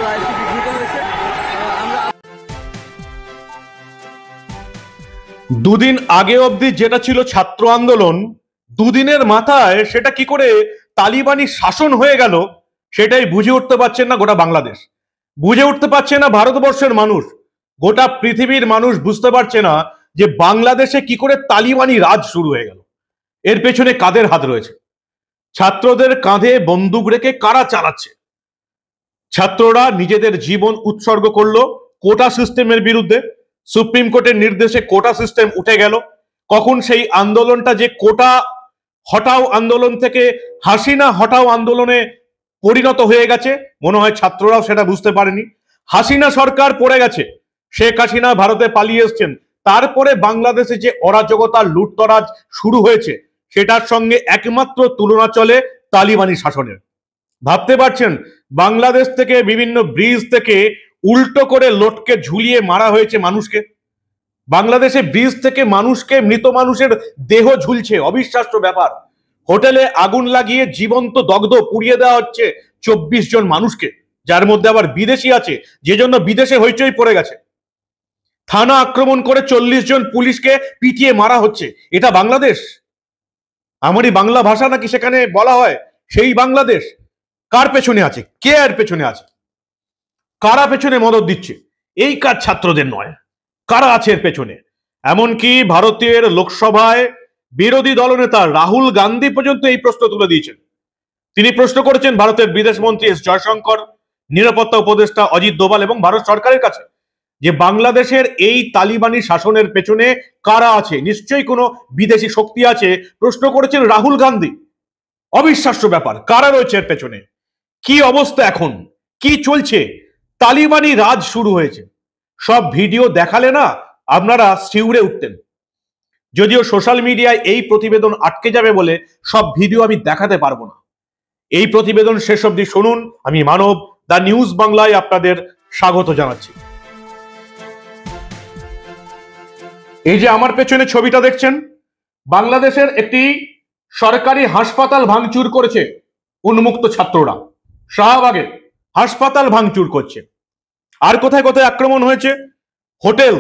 রায়টি বিঘ্নিত হয়েছে। আমরা দুদিন আগে অবধি যেটা ছিল ছাত্র আন্দোলন, দুদিনের মাথায় সেটা কি করে তালিবানি শাসন হয়ে গেল সেটাই বুঝে উঠতে পারছেন না গোটা বাংলাদেশ, বুঝে উঠতে পারছে না ভারতবর্ষের মানুষ, গোটা পৃথিবীর মানুষ বুঝতে পারছে না যে বাংলাদেশে কি করে তালিবানি রাজ শুরু হয়ে গেল। এর পেছনে কাদের হাত রয়েছে? ছাত্রদের কাঁধে বন্দুক রেখে কারা চালাচ্ছে? ছাত্ররা নিজেদের জীবন উৎসর্গ করলো কোটা সিস্টেমের বিরুদ্ধে। সুপ্রিম কোর্টের নির্দেশে কোটা সিস্টেম উঠে গেল। কখন সেই আন্দোলনটা যে কোটা হটাও আন্দোলন থেকে হাসিনা হটাও আন্দোলনে পরিণত হয়ে গেছে, মনে হয় ছাত্ররাও সেটা বুঝতে পারেনি। হাসিনা সরকার পড়ে গেছে, শেখ হাসিনা ভারতে পালিয়ে এসছেন, তারপরে বাংলাদেশে যে অরাজকতা লুটতরাজ শুরু হয়েছে সেটার সঙ্গে একমাত্র তুলনা চলে তালিবানি শাসনের। ভাবতে পারছেন বাংলাদেশ থেকে বিভিন্ন ব্রিজ থেকে উল্টো করে লটকে ঝুলিয়ে মারা হয়েছে মানুষকে। বাংলাদেশে ব্রিজ থেকে মানুষকে, মৃত মানুষের দেহ ঝুলছে, অবিশ্বাস্য ব্যাপার। হোটেলে আগুন লাগিয়ে জীবন্ত দগ্ধ পুড়িয়ে দেওয়া হচ্ছে 24 জন মানুষকে, যার মধ্যে আবার বিদেশি আছে, যে জন্য বিদেশে হইচই পড়ে গেছে। থানা আক্রমণ করে 40 জন পুলিশকে পিটিয়ে মারা হচ্ছে। এটা বাংলাদেশ? আমারই বাংলা ভাষা নাকি সেখানে বলা হয়? সেই বাংলাদেশ কার পেছনে আছে? কে এর পেছনে আছে? কারা পেছনে মদত দিচ্ছে? এই কাজ ছাত্রদের নয়, কারা আছে এর পেছনে? এমনকি ভারতের লোকসভায় বিরোধী দলনেতা রাহুল গান্ধী পর্যন্ত এই প্রশ্ন তুলে দিয়েছেন। তিনি প্রশ্ন করেছেন ভারতের বিদেশ মন্ত্রী এস জয়শঙ্কর, নিরাপত্তা উপদেষ্টা অজিত দোভাল এবং ভারত সরকারের কাছে, যে বাংলাদেশের এই তালিবানি শাসনের পেছনে কারা আছে? নিশ্চয়ই কোনো বিদেশি শক্তি আছে, প্রশ্ন করেছেন রাহুল গান্ধী। অবিশ্বাস্য ব্যাপার, কারা রয়েছে এর পেছনে? কি অবস্থা এখন, কি চলছে? তালিবানি রাজ শুরু হয়েছে। সব ভিডিও দেখালে না আপনারা শিউরে উঠতেন। যদিও সোশ্যাল মিডিয়ায় এই প্রতিবেদন আটকে যাবে বলে সব ভিডিও আমি দেখাতে পারবো না। এই প্রতিবেদন শেষ অবধি শুনুন। আমি মানব, দা নিউজ বাংলায় আপনাদের স্বাগত জানাচ্ছি। এই যে আমার পেছনে ছবিটা দেখছেন, বাংলাদেশের একটি সরকারি হাসপাতাল ভাঙচুর করেছে উন্মুক্ত ছাত্ররা। শাহবাগে হাসপাতাল ভাঙচুর করছে। আর কোথায় কোথায় আক্রমণ হয়েছে? হোটেল,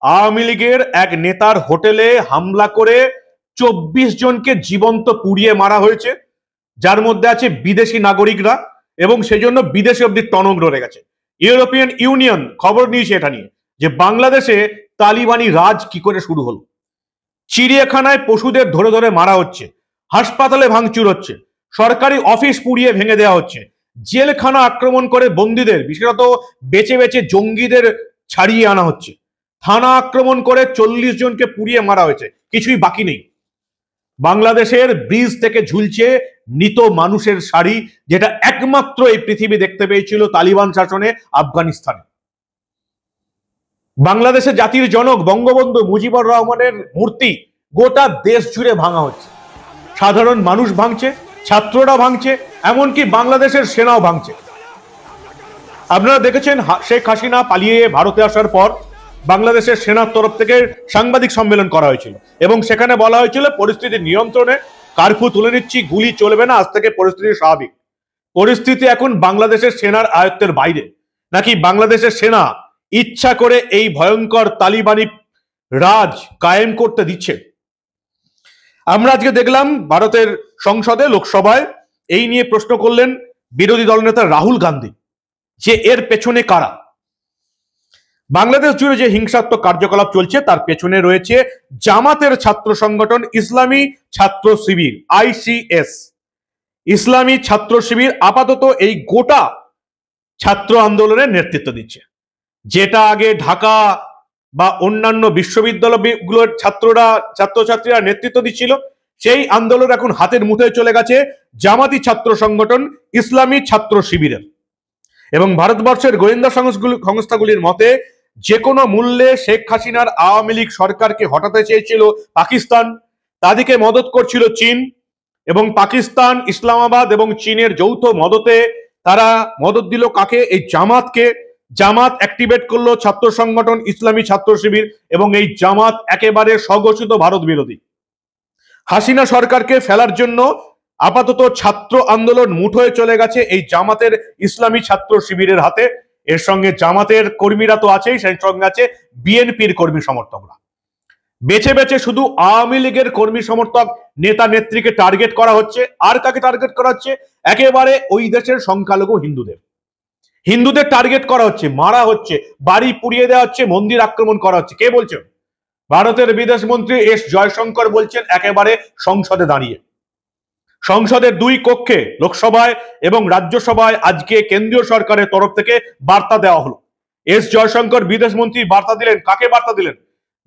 আওয়ামী লীগের এক নেতার হোটেলে হামলা করে 24 জনকে জীবন্ত পুড়িয়ে মারা হয়েছে, যার মধ্যে আছে বিদেশি নাগরিকরা, এবং সেজন্য বিদেশে অব্দি টনক নড়ে গেছে। ইউরোপিয়ান ইউনিয়ন খবর নিয়েছে এটা নিয়ে, যে বাংলাদেশে তালিবানি রাজ কি করে শুরু হলো। চিড়িয়াখানায় পশুদের ধরে ধরে মারা হচ্ছে, হাসপাতালে ভাঙচুর হচ্ছে, সরকারি অফিস পুড়িয়ে ভেঙে দেওয়া হচ্ছে, জেলখানা আক্রমণ করে বন্দীদের, বিশেষত বেঁচে বেঁচে জঙ্গিদের ছাড়িয়ে আনা হচ্ছে, থানা আক্রমণ করে 40 জনকে পুড়িয়ে মারা হয়েছে, কিছুই বাকি নেই। বাংলাদেশের ব্রিজ থেকে ঝুলছে মৃত মানুষের শাড়ি, যেটা একমাত্র এই পৃথিবী দেখতে পেয়েছিল তালিবান শাসনে আফগানিস্তানে। বাংলাদেশের জাতির জনক বঙ্গবন্ধু মুজিবুর রহমানের মূর্তি গোটা দেশ জুড়ে ভাঙা হচ্ছে। সাধারণ মানুষ ভাঙছে, ছাত্ররা ভাঙছে, এমনকি বাংলাদেশের সেনাও ভাঙছে। আপনারা দেখেছেন শেখ হাসিনা পালিয়ে ভারতে আসার পর বাংলাদেশের সেনার তরফ থেকে সাংবাদিক সম্মেলন করা হয়েছিল, এবং সেখানে বলা হয়েছিল পরিস্থিতি নিয়ন্ত্রণে, কারফিউ তুলে নিচ্ছি, গুলি চলবে না, আজ থেকে পরিস্থিতি স্বাভাবিক। পরিস্থিতি এখন বাংলাদেশের সেনার আয়ত্তের বাইরে। নাকি বাংলাদেশের সেনা ইচ্ছা করে এই ভয়ঙ্কর তালিবানি রাজ কায়েম করতে দিচ্ছে? আমরা আজকে দেখলাম ভারতের সংসদে, লোকসভায় এই নিয়ে প্রশ্ন করলেন বিরোধী দলনেতা রাহুল গান্ধী, যে এর পেছনে কারা। বাংলাদেশ জুড়ে যে হিংসাত্মক কার্যকলাপ চলছে তার পেছনে রয়েছে জামাতের ছাত্র সংগঠন ইসলামী ছাত্র শিবির, ICS। ইসলামী ছাত্র শিবির আপাতত এই গোটা ছাত্র আন্দোলনের নেতৃত্ব দিচ্ছে। যেটা আগে ঢাকা বা অন্যান্য বিশ্ববিদ্যালয়গুলোর ছাত্রছাত্রীরা নেতৃত্ব দিচ্ছিল, সেই আন্দোলন এখন হাতের মুঠোয় চলে গেছে জামাতি ছাত্র সংগঠন ইসলামী ছাত্র শিবিরের। এবং ভারতবর্ষের গোয়েন্দা সংস্থাগুলির মতে যে কোনো মূল্যে শেখ হাসিনার আওয়ামী লীগ সরকারকে হটাতে চেয়েছিল পাকিস্তান, তাদেরকে মদত করছিল চীন, এবং পাকিস্তান, ইসলামাবাদ এবং চীনের যৌথ মদতে তারা মদত দিল কাকে? এই জামাতকে। জামাত অ্যাক্টিভেট করলো ছাত্র সংগঠন ইসলামী ছাত্র শিবির, এবং এই জামাত একেবারে স্বঘোষিত ভারত বিরোধী। হাসিনা সরকারকে ফেলার জন্য আপাতত ছাত্র আন্দোলন মুঠোয় চলে গেছে এই জামাতের ইসলামী ছাত্র শিবিরের হাতে। এর সঙ্গে জামাতের কর্মীরা তো আছেই, সেই সঙ্গে আছে বিএনপির কর্মী সমর্থকরা। বেছে বেছে শুধু আওয়ামী লীগের কর্মী সমর্থক নেতা নেত্রীকে টার্গেট করা হচ্ছে। আর কাকে টার্গেট করা হচ্ছে? একেবারে ওই দেশের সংখ্যালঘু হিন্দুদের টার্গেট করা হচ্ছে, মারা হচ্ছে, বাড়ি পুড়িয়ে দেওয়া হচ্ছে, মন্দির আক্রমণ করা হচ্ছে। কে বলছেন? ভারতের বিদেশ মন্ত্রী এস জয়শঙ্কর বলছেন একেবারে সংসদে দাঁড়িয়ে। সংসদের দুই কক্ষে, লোকসভায় এবং রাজ্যসভায় আজকে কেন্দ্রীয় সরকারের তরফ থেকে বার্তা দেওয়া হলো। এস জয়শঙ্কর বিদেশ মন্ত্রী বার্তা দিলেন। কাকে বার্তা দিলেন?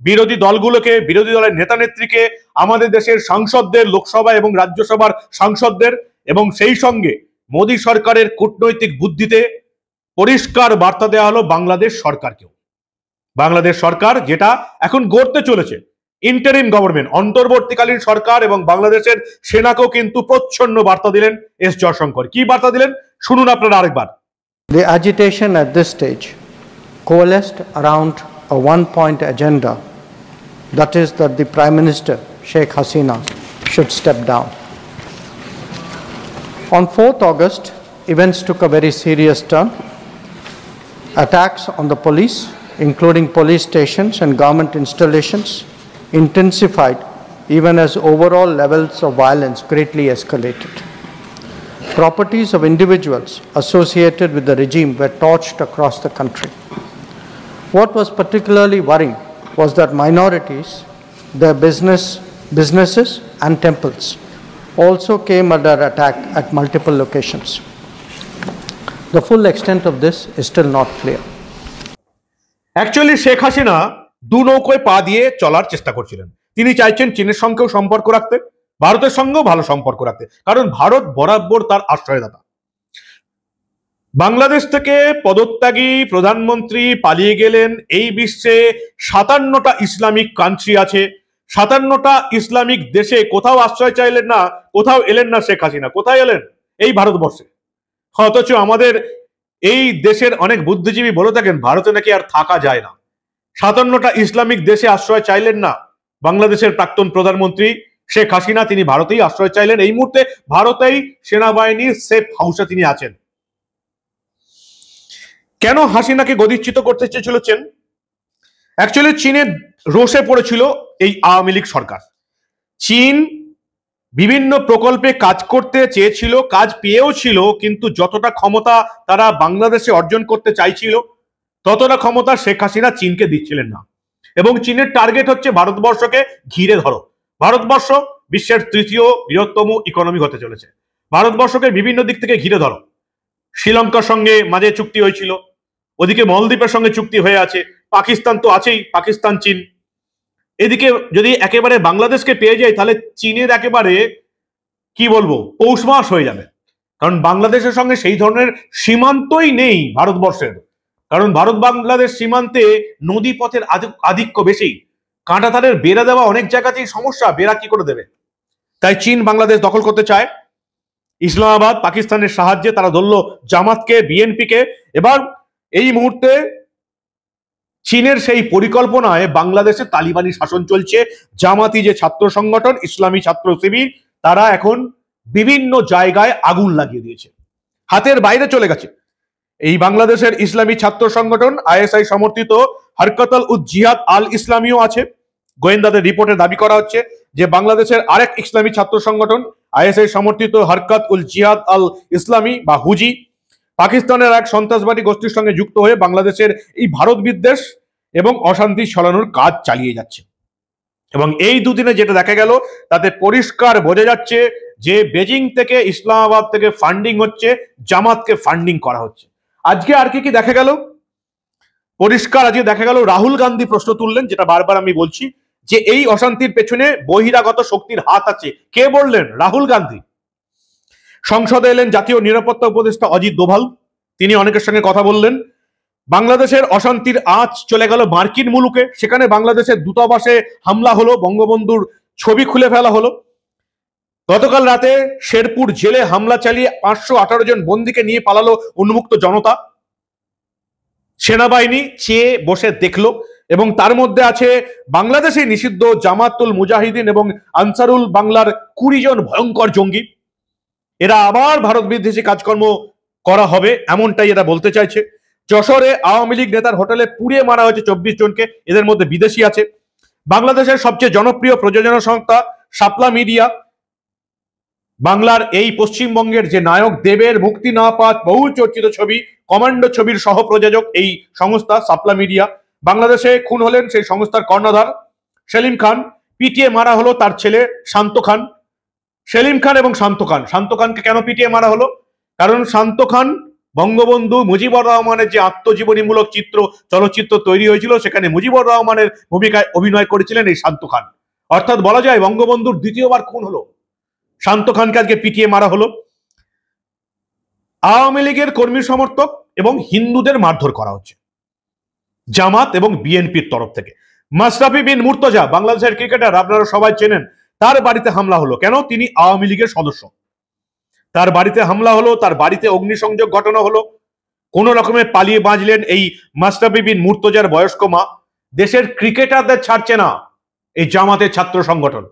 বিরোধী দলগুলোকে, বিরোধী দলের নেতা নেত্রীকে, আমাদের দেশের সাংসদদের, লোকসভা এবং রাজ্যসভার সাংসদদের, এবং সেই সঙ্গে মোদী সরকারের কূটনৈতিক বুদ্ধিতে পরিষ্কার বার্তা দেওয়া হলো বাংলাদেশ সরকারকেও। বাংলাদেশ সরকার যেটা এখন গড়তে চলেছে, ইন্টারিম গভর্নমেন্ট, অন্তর্বর্তীকালীন সরকার, এবং বাংলাদেশের সেনাকেও কিন্তু প্রচ্ছন্ন বার্তা দিলেন এস জয়শঙ্কর। কি বার্তা দিলেন শুনুন আপনারা আরেকবার। The agitation at this stage coalesced around a one-point agenda, that is that the Prime Minister, Sheikh Hasina, should step down. On 4th August, events took a very serious turn. Attacks on the police, including police stations and government installations, intensified even as overall levels of violence greatly escalated. Properties of individuals associated with the regime were torched across the country. What was particularly worrying was that minorities, their businesses and temples also came under attack at multiple locations. The full extent of this is still not clear. Actually Sheikh Hasina দু নৌকোয় পা দিয়ে চলার চেষ্টা করছিলেন। তিনি চাইছেন চীনের সঙ্গেও সম্পর্ক রাখতে, ভারতের সঙ্গেও ভালো সম্পর্ক রাখতে, কারণ ভারত বরাবর তার আশ্রয়দাতা। বাংলাদেশ থেকে পদত্যাগী প্রধানমন্ত্রী পালিয়ে গেলেন। এই বিশ্বে 57টা ইসলামিক কান্ট্রি আছে, 57টা ইসলামিক দেশে কোথাও আশ্রয় চাইলেন না, কোথাও এলেন না শেখ হাসিনা। কোথায় এলেন? এই ভারতবর্ষে। অথচ আমাদের এই দেশের অনেক বুদ্ধিজীবী বলে থাকেন ভারতে নাকি আর থাকা যায় না। 57টা ইসলামিক দেশে আশ্রয় চাইলেন না বাংলাদেশের প্রাক্তন প্রধানমন্ত্রী শেখ হাসিনা। তিনি ভারতেই আশ্রয় চাইলেন। এই মুহূর্তে ভারতেই সেনাবাহিনীর সেফ হাউসে তিনি আছেন। কেন হাসিনাকে গদিচ্যুত করতে চেয়েছিল চীন? অ্যাকচুয়ালি চীনের রোষে পড়েছিল এই আওয়ামী লীগ সরকার। চীন বিভিন্ন প্রকল্পে কাজ করতে চেয়েছিল, কাজ পেয়েও ছিল, কিন্তু যতটা ক্ষমতা তারা বাংলাদেশে অর্জন করতে চাইছিল ততটা ক্ষমতা শেখ হাসিনা চীনকে দিচ্ছিলেন না। এবং চীনের টার্গেট হচ্ছে ভারতবর্ষকে ঘিরে ধরো। ভারতবর্ষ বিশ্বের 3য় বৃহত্তম ইকোনমি হতে চলেছে। ভারতবর্ষকে বিভিন্ন দিক থেকে ঘিরে ধরো। শ্রীলঙ্কার সঙ্গে মাঝে চুক্তি হয়েছিল, ওদিকে মলদ্বীপের সঙ্গে চুক্তি হয়ে আছে, পাকিস্তান তো আছেই, পাকিস্তান চীন। এদিকে যদি একেবারে বাংলাদেশকে পেয়ে যায় তাহলে চীনের একেবারে কি বলবো পৌষ মাস হয়ে যাবে। কারণ বাংলাদেশের সঙ্গে সেই ধরনের সীমান্তই নেই ভারতবর্ষের। কারণ ভারত বাংলাদেশ সীমান্তে নদী পথের আধিক্য বেশি, কাঁটাতারের বেড়া দেওয়া অনেক জায়গাতেই সমস্যা, বেড়া কি করে দেবে। তাই চীন বাংলাদেশ দখল করতে চায়। ইসলামাবাদ পাকিস্তানের সাহায্যে তারা ধরল জামাতকে, বিএনপিকে। এবার এই মুহূর্তে চীনের সেই পরিকল্পনায় বাংলাদেশে তালিবানি শাসন চলছে। জামাতি যে ছাত্র সংগঠন, ইসলামী ছাত্র শিবির, তারা এখন বিভিন্ন জায়গায় আগুন লাগিয়ে দিয়েছে, হাতের বাইরে চলে গেছে। এই বাংলাদেশের ইসলামী ছাত্র সংগঠন আইএসআই সমর্থিত হরকত উল জিহাদ আল ইসলামীও আছে। গোয়েন্দাদের রিপোর্টে দাবি করা হচ্ছে যে বাংলাদেশের আরেক ইসলামী ছাত্র সংগঠন আইএসআই সমর্থিত হরকত উল জিহাদ আল ইসলামী বা হুজি পাকিস্তানের এক সন্ত্রাসবাদী গোষ্ঠীর সঙ্গে যুক্ত হয়ে বাংলাদেশের এই ভারত বিদ্বেষ এবং অশান্তি ছড়ানোর কাজ চালিয়ে যাচ্ছে। এবং এই দুদিনে যেটা দেখা গেল তাতে পরিষ্কার বোঝা যাচ্ছে যে বেজিং থেকে, ইসলামাবাদ থেকে ফান্ডিং হচ্ছে, জামাতকে ফান্ডিং করা হচ্ছে। আজকে আর কি দেখা গেল? পরিষ্কার আজকে দেখা গেল রাহুল গান্ধী প্রশ্ন তুললেন, যেটা বারবার আমি বলছি যে এই অশান্তির পেছনে বহিরাগত শক্তির হাত আছে। কে বললেন? রাহুল গান্ধী। সংসদে এলেন জাতীয় নিরাপত্তা উপদেষ্টা অজিত দোভাল, তিনি অনেকের সঙ্গে কথা বললেন। বাংলাদেশের অশান্তির আঁচ চলে গেল মার্কিন মুলুকে, সেখানে বাংলাদেশের দূতাবাসে হামলা হলো, বঙ্গবন্ধুর ছবি খুলে ফেলা হলো। গতকাল রাতে শেরপুর জেলে হামলা চালিয়ে 518 জন বন্দীকে নিয়ে পালালো উন্মুক্ত জনতা। সেনাবাহিনী চেয়ে বসে দেখলো, এবং তার মধ্যে আছে বাংলাদেশে নিষিদ্ধ জামাতুল মুজাহিদিন এবং আনসারুল বাংলার 20 জন ভয়ঙ্কর জঙ্গি। এরা আবার ভারত বিদ্বেষী কাজকর্ম করা হবে, এমনটাই এরা বলতে চাইছে। যশোরে আওয়ামী লীগ নেতার হোটেলে পুড়িয়ে মারা হয়েছে 24 জনকে, এদের মধ্যে বিদেশি আছে। বাংলাদেশের সবচেয়ে জনপ্রিয় প্রযোজনা সংস্থা শাপলা মিডিয়া, বাংলার এই পশ্চিমবঙ্গের যে নায়ক দেবের মুক্তি না পাওয়া বহু চর্চিত ছবি কমান্ডো ছবির সহ প্রযোজক এই সংস্থা শাপলা মিডিয়া। বাংলাদেশে খুন হলেন সেই সংস্থার কর্ণধার সেলিম খান, পিটিয়ে মারা হলো তার ছেলে শান্ত খান। সেলিম খান এবং শান্ত খানকে কেন পিটিয়ে মারা হলো? কারণ শান্ত খান বঙ্গবন্ধু মুজিবুর রহমানের যে আত্মজীবনীমূলক চলচ্চিত্র তৈরি হয়েছিল, সেখানে মুজিবুর রহমানের ভূমিকায় অভিনয় করেছিলেন এই শান্ত খান। অর্থাৎ বলা যায় বঙ্গবন্ধুর দ্বিতীয়বার খুন হলো, শান্ত খানকে আজকে পিটিয়ে মারা হলো। আওয়ামী লীগের কর্মী সমর্থক এবং হিন্দুদের মারধর করা হচ্ছে জামাত এবং বিএনপির তরফ থেকে। মাশরাফি বিন মুর্তজা, বাংলাদেশের ক্রিকেটার, আপনারা সবাই চেনেন, তার বাড়িতে হামলা হলো। কেন? তিনি আওয়ামী লীগের সদস্য। তার বাড়িতে হামলা হলো, তার বাড়িতে অগ্নিসংযোগ ঘটানো হলো। কোন রকমে পালিয়ে বাঁচলেন এই মাশরাফি বিন মুর্তজার বয়স্ক মা। দেশের ক্রিকেটারদের ছাড়ছে না এই জামাতের ছাত্র সংগঠন।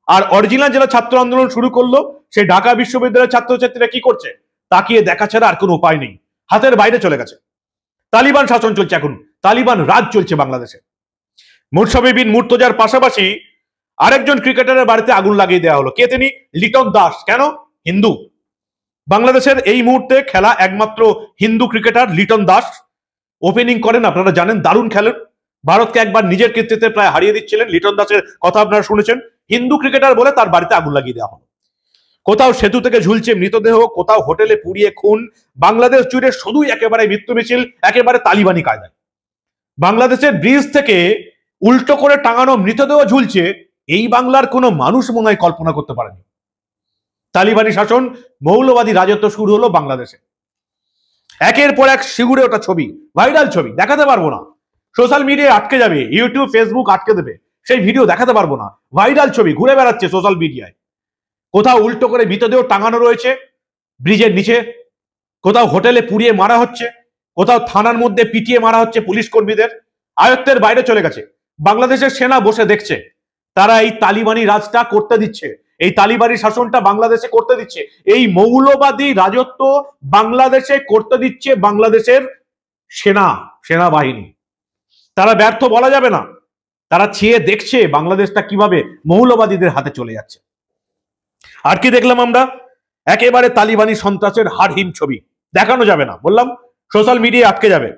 আর অরিজিনাল যারা ছাত্র আন্দোলন শুরু করলো, সেই ঢাকা বিশ্ববিদ্যালয়ের ছাত্রছাত্রীরা কি করছে? তাকিয়ে দেখা ছাড়া আর কোনো উপায় নেই, হাতের বাইরে চলে গেছে। তালিবান শাসন চলছে, এখন তালিবান রাজ চলছে বাংলাদেশে। মাশরাফি বিন মুর্তজার পাশাপাশি আরেকজন ক্রিকেটারের বাড়িতে আগুন লাগিয়ে দেওয়া হলো। কে তিনি? লিটন দাস। কেন? হিন্দু। বাংলাদেশের এই মুহূর্তে খেলা একমাত্র হিন্দু ক্রিকেটার লিটন দাস ওপেনিং করেন, আপনারা জানেন, দারুণ খেলেন। ভারতকে একবার নিজের কৃতিত্বে প্রায় হারিয়ে দিচ্ছিলেন। লিটন দাসের কথা আপনারা শুনেছেন। হিন্দু ক্রিকেটার বলে তার বাড়িতে আগুন লাগিয়ে দেওয়া হলো। কোথাও সেতু থেকে ঝুলছে মৃতদেহ, কোথাও হোটেলে পুড়িয়ে খুন। বাংলাদেশ জুড়ে শুধুই একেবারে মৃত্যু মিছিল, একেবারে তালিবানি কায়দায়। বাংলাদেশের ব্রিজ থেকে উল্টো করে টাঙানো মৃতদেহ ঝুলছে, এই বাংলার কোনো মানুষ মনে হয় কল্পনা করতে পারেনি। তালিবানি শাসন, মৌলবাদী রাজত্ব শুরু হলো বাংলাদেশে। একের পর এক শিগুরে ওটা ছবি, ভাইরাল ছবি দেখাতে পারবো না, সোশ্যাল মিডিয়ায় আটকে যাবে, ইউটিউব ফেসবুক আটকে দেবে, সেই ভিডিও দেখাতে পারবো না। ভাইরাল ছবি ঘুরে বেড়াচ্ছে সোশ্যাল মিডিয়ায়। কোথাও উল্টো করে মৃতদেহ টাঙানো রয়েছে ব্রিজের নিচে, কোথাও হোটেলে পুড়িয়ে মারা হচ্ছে, কোথাও থানার মধ্যে পিটিয়ে মারা হচ্ছে পুলিশ কর্মীদের। আয়ত্তের বাইরে চলে গেছে। বাংলাদেশের সেনা বসে দেখছে, তারা এই তালিবানি রাজটা করতে দিচ্ছে, এই তালিবানি শাসনটা বাংলাদেশে করতে দিচ্ছে, এই মৌলবাদী রাজত্ব বাংলাদেশে করতে দিচ্ছে বাংলাদেশের সেনাবাহিনী। তারা ব্যর্থ বলা যাবে না, তারা চেয়ে দেখছে বাংলাদেশটা কিভাবে মৌলবাদীদের হাতে চলে যাচ্ছে। আর কি দেখলাম আমরা? একেবারে তালিবানি সন্ত্রাসের হাড়হিম ছবি দেখানো যাবে না, বললাম সোশ্যাল মিডিয়ায় আটকে যাবে।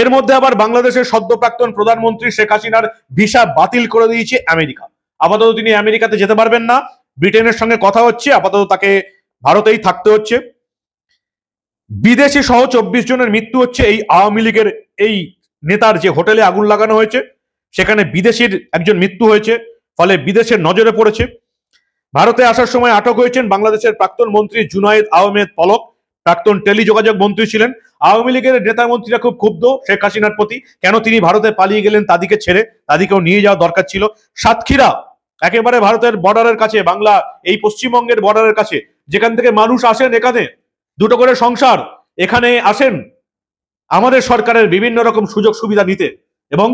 এর মধ্যে আবার বাংলাদেশের সদ্য প্রাক্তন প্রধানমন্ত্রী শেখ হাসিনার ভিসা বাতিল করে দিয়েছে আমেরিকা। আপাতত তিনি আমেরিকাতে যেতে পারবেন না, ব্রিটেনের সঙ্গে কথা হচ্ছে, আপাতত তাকে ভারতেই থাকতে হচ্ছে। বিদেশি সহ 24 জনের মৃত্যু হচ্ছে এই আওয়ামী লীগের এই নেতার যে হোটেলে আগুন লাগানো হয়েছে, সেখানে বিদেশির একজন মৃত্যু হয়েছে, ফলে বিদেশের নজরে পড়েছে। ভারতে আসার সময় আটক হয়েছেন বাংলাদেশের প্রাক্তন মন্ত্রী জুনায়েদ আহমেদ পলক, প্রাক্তন টেলিযোগাযোগ মন্ত্রী ছিলেন। আওয়ামী লীগের নেতা মন্ত্রীরা খুব ক্ষুব্ধ শেখ হাসিনার প্রতি, কেন তিনি ভারতে পালিয়ে গেলেন, তাদেরকে ছেড়ে তাদেরকেও নিয়ে যাওয়া দরকার ছিল। সাতক্ষীরা একেবারে ভারতের বর্ডারের কাছে, বাংলা এই পশ্চিমবঙ্গের বর্ডারের কাছে, যেখান থেকে মানুষ আসেন এখানে দুটো করে সংসার, এখানে আসেন আমাদের সরকারের বিভিন্ন রকম সুযোগ সুবিধা নিতে এবং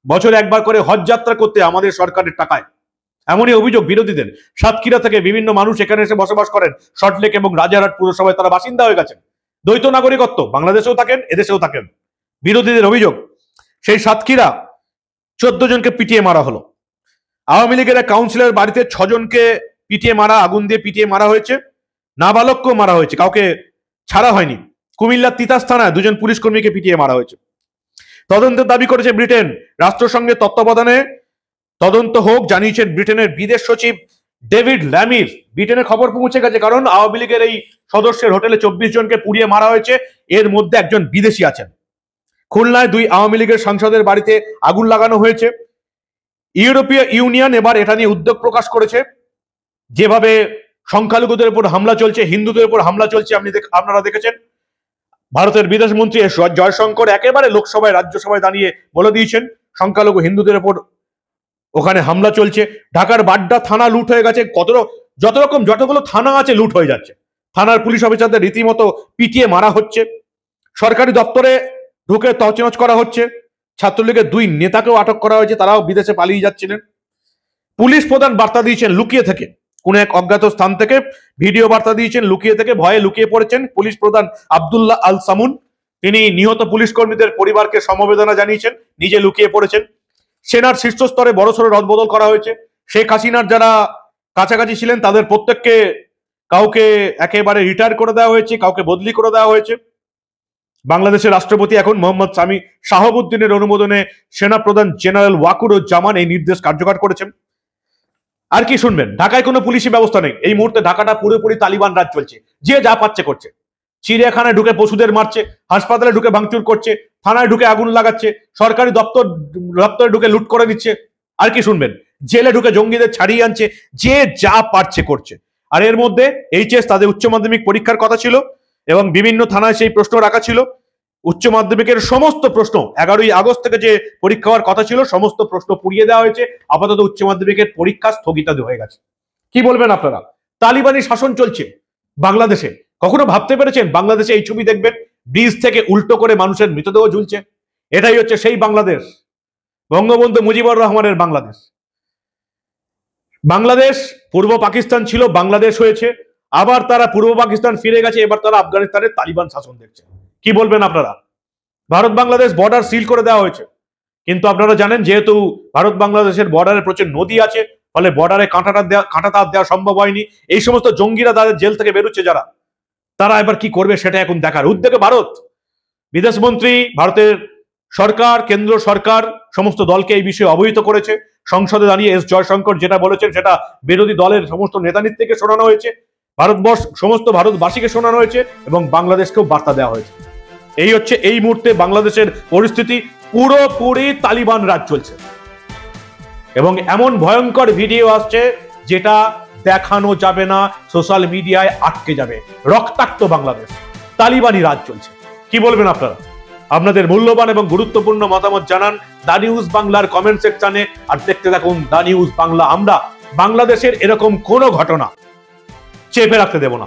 বছরে একবার করে হজ যাত্রা করতে আমাদের সরকারের টাকায়। এমনই অভিযোগ বিরোধীদের। সাতক্ষীরা থেকে বিভিন্ন মানুষ এখানে এসে বসবাস করেন, সল্টলেক এবং রাজারহাট পুরসভায় তারা বাসিন্দা হয়ে গেছেন, দ্বৈত নাগরিকত্ব, বাংলাদেশেও থাকেন এদেশেও থাকেন। বিরোধীদের অভিযোগ সেই সাতক্ষীরা 14 জনকে পিটিয়ে মারা হলো। আওয়ামী লীগের এক কাউন্সিলর বাড়িতে 6 জনকে পিটিয়ে মারা, আগুন দিয়ে পিটিয়ে মারা হয়েছে, নাবালককেও মারা হয়েছে, কাউকে ছাড়া হয়নি। কুমিল্লার তিতাস থানায় 2 জন পুলিশ কর্মীকে পিটিয়ে মারা হয়েছে। তদন্তের দাবি করেছে ব্রিটেন। রাষ্ট্রসংঘের তত্ত্বাবধানে তদন্ত হোক জানিয়েছেন ব্রিটেনের বিদেশ সচিব ডেভিড ল্যামির। ব্রিটেনের খবর পৌঁছে গেছে, কারণ আওয়ামী লীগের এই সদস্যের হোটেলে 24 জনকে পুড়িয়ে মারা হয়েছে, এর মধ্যে একজন বিদেশি আছেন। খুলনায় 2 আওয়ামী লীগের সাংসদের বাড়িতে আগুন লাগানো হয়েছে। ইউরোপীয় ইউনিয়ন এবার এটা নিয়ে উদ্বেগ প্রকাশ করেছে। যেভাবে সংখ্যালঘুদের উপর হামলা চলছে, হিন্দুদের উপর হামলা চলছে, আপনারা দেখেছেন। ভারতের বিদেশ মন্ত্রী জয়শঙ্কর একেবারে লোকসভায় রাজ্যসভায় দাঁড়িয়ে বলে দিয়েছেন সংখ্যালঘু হিন্দুদের উপর ওখানে হামলা চলছে। ঢাকার বাড্ডা থানা লুট হয়ে গেছে, যতগুলো থানা আছে লুট হয়ে যাচ্ছে। থানার পুলিশ অফিসারদের রীতিমতো পিটিয়ে মারা হচ্ছে, সরকারি দপ্তরে ঢুকে তছনছ করা হচ্ছে। ছাত্রলীগের 2 নেতাকেও আটক করা হয়েছে, তারাও বিদেশে পালিয়ে যাচ্ছিলেন। পুলিশ প্রধান বার্তা দিয়েছেন লুকিয়ে থেকে কোন এক অজ্ঞাত স্থান থেকে ভিডিও বার্তা দিয়েছেন, লুকিয়ে থেকে ভয়ে লুকিয়ে পড়েছেন পুলিশ প্রধান আব্দুল্লাহ আল সামুন। তিনি নিহত পুলিশ কর্মীদের পরিবারকে সমবেদনা জানিয়েছেন, নিজে লুকিয়ে পড়েছেন। সেনার শীর্ষস্তরে বড়সড় রদবদল করা হয়েছে। শেখ হাসিনার যারা কাছাকাছি ছিলেন তাদের প্রত্যেককে কাউকে একেবারে রিটায়ার করে দেওয়া হয়েছে, কাউকে বদলি করে দেওয়া হয়েছে। বাংলাদেশের রাষ্ট্রপতি এখন মোহাম্মদ শামী শাহাবুদ্দিনের অনুমোদনে সেনাপ্রধান জেনারেল ওয়াকুরুজ্জামান এই নির্দেশ কার্যকর করেছেন। আর কি শুনবেন, ঢাকায় কোনো পুলিশি ব্যবস্থা নেই। এই মুহূর্তে ঢাকাটা পুরোপুরি তালিবান রাজ চলছে, যে যা পাচ্ছে করছে। চিড়িয়াখানায় ঢুকে পশুদের মারছে, হাসপাতালে ঢুকে ভাঙচুর করছে, থানায় ঢুকে আগুন লাগাচ্ছে, সরকারি দপ্তরে ঢুকে লুট করে দিচ্ছে। আর কি শুনবেন, জেলে ঢুকে জঙ্গিদের ছাড়িয়ে আনছে, যে যা পারছে করছে। আর এর মধ্যে এইচএস তাদের উচ্চ মাধ্যমিক পরীক্ষার কথা ছিল এবং বিভিন্ন থানায় সেই প্রশ্ন রাখা ছিল। উচ্চ মাধ্যমিকের সমস্ত প্রশ্ন 11ই আগস্ট থেকে যে পরীক্ষা হওয়ার কথা ছিল সমস্ত প্রশ্ন পুড়িয়ে দেওয়া হয়েছে। আপাতত উচ্চ মাধ্যমিকের পরীক্ষা স্থগিত হয়ে গেছে। কি বলবেন আপনারা? তালিবানি শাসন চলছে বাংলাদেশে। কখনো ভাবতে পেরেছেন বাংলাদেশে এই ছবি দেখবেন, ব্রিজ থেকে উল্টো করে মানুষের মৃতদেহ ঝুলছে? এটাই হচ্ছে সেই বাংলাদেশ, বঙ্গবন্ধু মুজিবুর রহমানের বাংলাদেশ। বাংলাদেশ পূর্ব পাকিস্তান ছিল, বাংলাদেশ হয়েছে, আবার তারা পূর্ব পাকিস্তান ফিরে গেছে, এবার তারা আফগানিস্তানের তালিবান শাসন দেখছে। কি বলবেন আপনারা? ভারত বাংলাদেশ বর্ডার সিল করে দেওয়া হয়েছে, কিন্তু আপনারা জানেন যেহেতু ভারত বাংলাদেশের বর্ডারে প্রচুর নদী আছে, ফলে বর্ডারে কাঁটা তার দেওয়া সম্ভব হয়নি। এই সমস্ত জঙ্গিরা তাদের জেল থেকে বেরোচ্ছে যারা, তারা এবার কি করবে সেটা এখন দেখার। উদ্যোগে ভারত, বিদেশমন্ত্রী, ভারতের সরকার, কেন্দ্র সরকার সমস্ত দলকে এই বিষয়ে অবহিত করেছে। সংসদে দাঁড়িয়ে এস জয়শঙ্কর যেটা বলেছেন সেটা বিরোধী দলের সমস্ত নেতানেত্রীকে শোনানো হয়েছে, সমস্ত ভারতবাসীকে শোনানো হয়েছে এবং বাংলাদেশকেও বার্তা দেওয়া হয়েছে। এই হচ্ছে এই মুহূর্তে বাংলাদেশের পরিস্থিতি, পুরোপুরি তালিবান রাজ চলছে এবং এমন ভয়ঙ্কর ভিডিও আসছে যেটা দেখানো যাবে না, সোশ্যাল মিডিয়ায় আটকে যাবে। রক্তাক্ত বাংলাদেশ, তালিবানি রাজ চলছে। কি বলবেন আপনারা? আপনাদের মূল্যবান এবং গুরুত্বপূর্ণ মতামত জানান দা নিউজ বাংলার কমেন্ট সেকশনে। আর দেখতে থাকুন দা নিউজ বাংলা। আমরা বাংলাদেশের এরকম কোনো ঘটনা চেপে রাখতে দেব না।